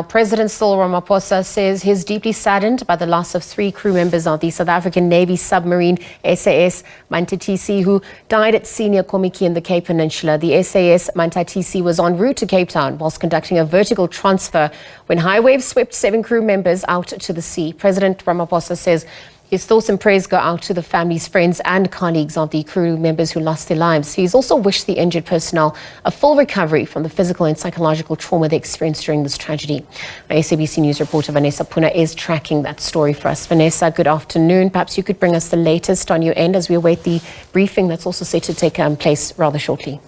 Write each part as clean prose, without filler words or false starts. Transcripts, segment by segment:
President Cyril Ramaphosa says he's deeply saddened by the loss of 3 crew members of the South African Navy submarine SAS Manthatisi, who died at sea near Kommetjie in the Cape Peninsula. The SAS Manthatisi was en route to Cape Town whilst conducting a vertical transfer when high waves swept 7 crew members out to the sea. President Ramaphosa says his thoughts and prayers go out to the families, friends and colleagues of the crew members who lost their lives. He's also wished the injured personnel a full recovery from the physical and psychological trauma they experienced during this tragedy. Our SABC News reporter Vanessa Poonah is tracking that story for us. Vanessa, good afternoon. Perhaps you could bring us the latest on your end as we await the briefing that's also set to take place rather shortly.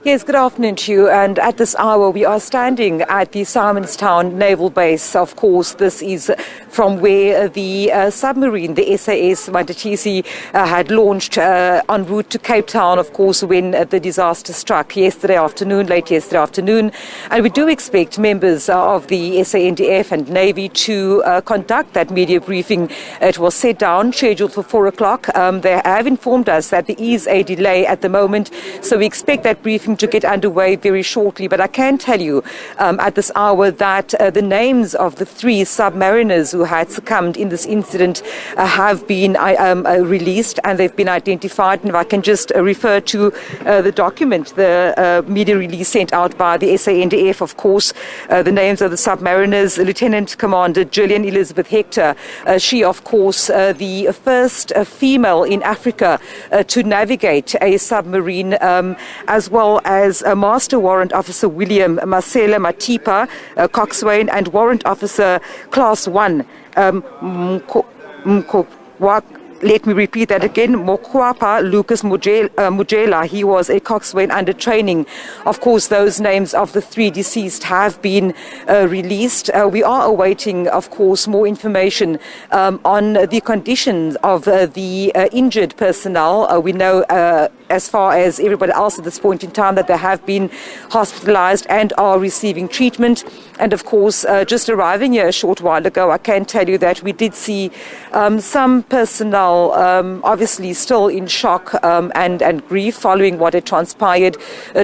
Yes, good afternoon to you. And at this hour, we are standing at the Simonstown Naval Base. Of course, this is from where the submarine, the SAS Manthatisi, had launched en route to Cape Town, of course, when the disaster struck late yesterday afternoon. And we do expect members of the SANDF and Navy to conduct that media briefing. It was set down, scheduled for 4 o'clock. They have informed us that there is a delay at the moment, so we expect that briefing to get underway very shortly. But I can tell you at this hour that the names of the 3 submariners who had succumbed in this incident have been released and they've been identified. And if I can just refer to the document, the media release sent out by the SANDF, of course, the names of the submariners: Lieutenant Commander Gillian Elizabeth Hector. She, of course, the first female in Africa to navigate a submarine, as well as Master Warrant Officer William Masela Matipa, coxswain, and Warrant Officer Class 1 let me repeat that again, Mokwapa Lucas Mujela. He was a coxswain under training. Of course, those names of the 3 deceased have been released. We are awaiting, of course, more information on the conditions of the injured personnel. We know, as far as everybody else at this point in time, that they have been hospitalized and are receiving treatment. And of course, just arriving here a short while ago, I can tell you that we did see some personnel obviously still in shock and grief following what had transpired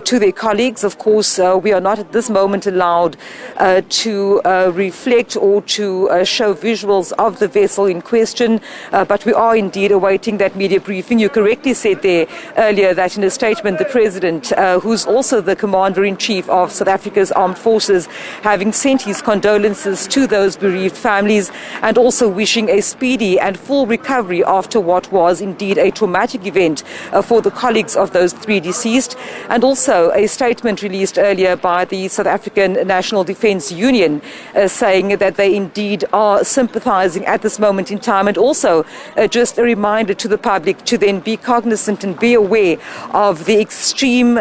to their colleagues. Of course, we are not at this moment allowed to reflect or to show visuals of the vessel in question, but we are indeed awaiting that media briefing. You correctly said there earlier that in a statement, the President, who's also the Commander-in-Chief of South Africa's Armed Forces, having sent his condolences to those bereaved families and also wishing a speedy and full recovery after what was indeed a traumatic event for the colleagues of those 3 deceased. And also a statement released earlier by the South African National Defence Union saying that they indeed are sympathising at this moment in time, and also just a reminder to the public to then be cognizant and be aware of the extreme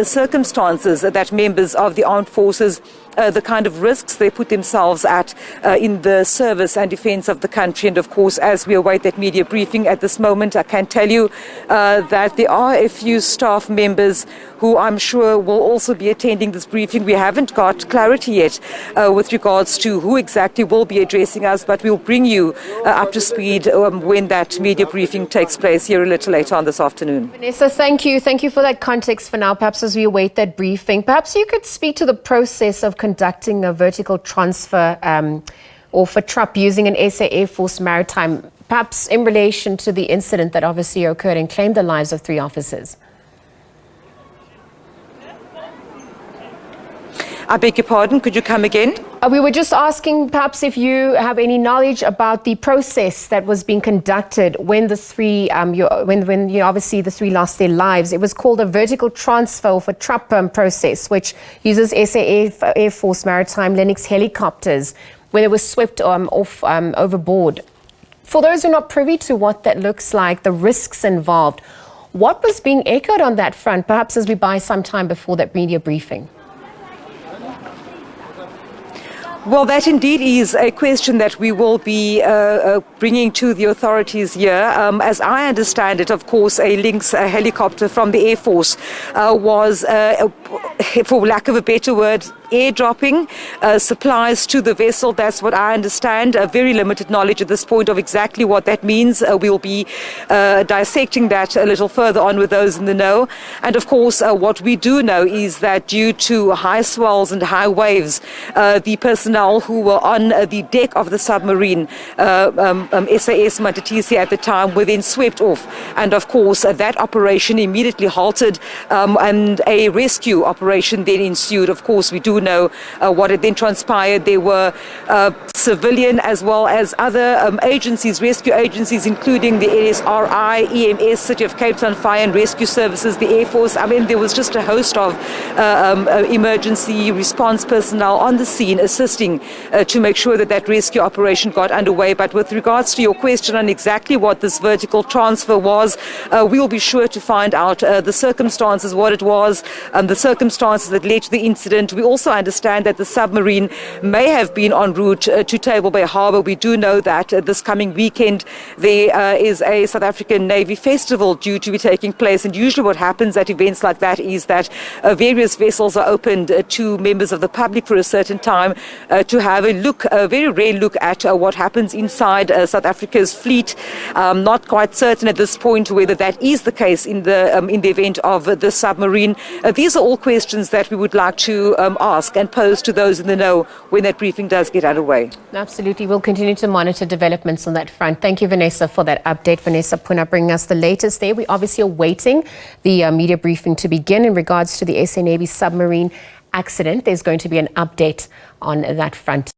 circumstances that members of the armed forces, the kind of risks they put themselves at in the service and defence of the country. And of course, as we await that media briefing at this moment, I can tell you that there are a few staff members who I'm sure will also be attending this briefing. We haven't got clarity yet with regards to who exactly will be addressing us, but we'll bring you up to speed when that media briefing takes place here a little later on this afternoon. Vanessa, thank you. Thank you for that context for now. Perhaps as we await that briefing, perhaps you could speak to the process of conducting a vertical transfer or for TRUP using an SA Air Force Maritime, perhaps in relation to the incident that obviously occurred and claimed the lives of 3 officers. I beg your pardon, could you come again? We were just asking perhaps if you have any knowledge about the process that was being conducted when the 3, when obviously the 3 lost their lives. It was called a vertical transfer for TRUP process, which uses SA Air Force Maritime Lennox helicopters when it was swept off overboard. For those who are not privy to what that looks like, the risks involved, what was being echoed on that front, perhaps as we buy some time before that media briefing? Well, that indeed is a question that we will be bringing to the authorities here. As I understand it, of course, a Lynx helicopter from the Air Force was, for lack of a better word, airdropping supplies to the vessel. That's what I understand. Very limited knowledge at this point of exactly what that means. We'll be dissecting that a little further on with those in the know. And of course, what we do know is that due to high swells and high waves, the personnel who were on the deck of the submarine, SAS Manthatisi at the time, were then swept off. And of course, that operation immediately halted and a rescue operation then ensued. Of course, we do know what had then transpired. There were civilian as well as other agencies, rescue agencies, including the NSRI, EMS, City of Cape Town Fire and Rescue Services, the Air Force. I mean, there was just a host of emergency response personnel on the scene assisting to make sure that that rescue operation got underway. But with regards to your question on exactly what this vertical transfer was, we'll be sure to find out the circumstances, what it was, the circumstances that led to the incident. We also understand that the submarine may have been en route to Table Bay Harbour. We do know that this coming weekend there is a South African Navy festival due to be taking place, and usually what happens at events like that is that various vessels are opened to members of the public for a certain time to have a very rare look at what happens inside South Africa's fleet. Not quite certain at this point whether that is the case in the event of the submarine. These are all questions that we would like to ask and pose to those in the know when that briefing does get underway. Absolutely. We'll continue to monitor developments on that front. Thank you, Vanessa, for that update. Vanessa Poonah bringing us the latest there. We're obviously awaiting the media briefing to begin in regards to the SA Navy submarine accident. There's going to be an update on that front.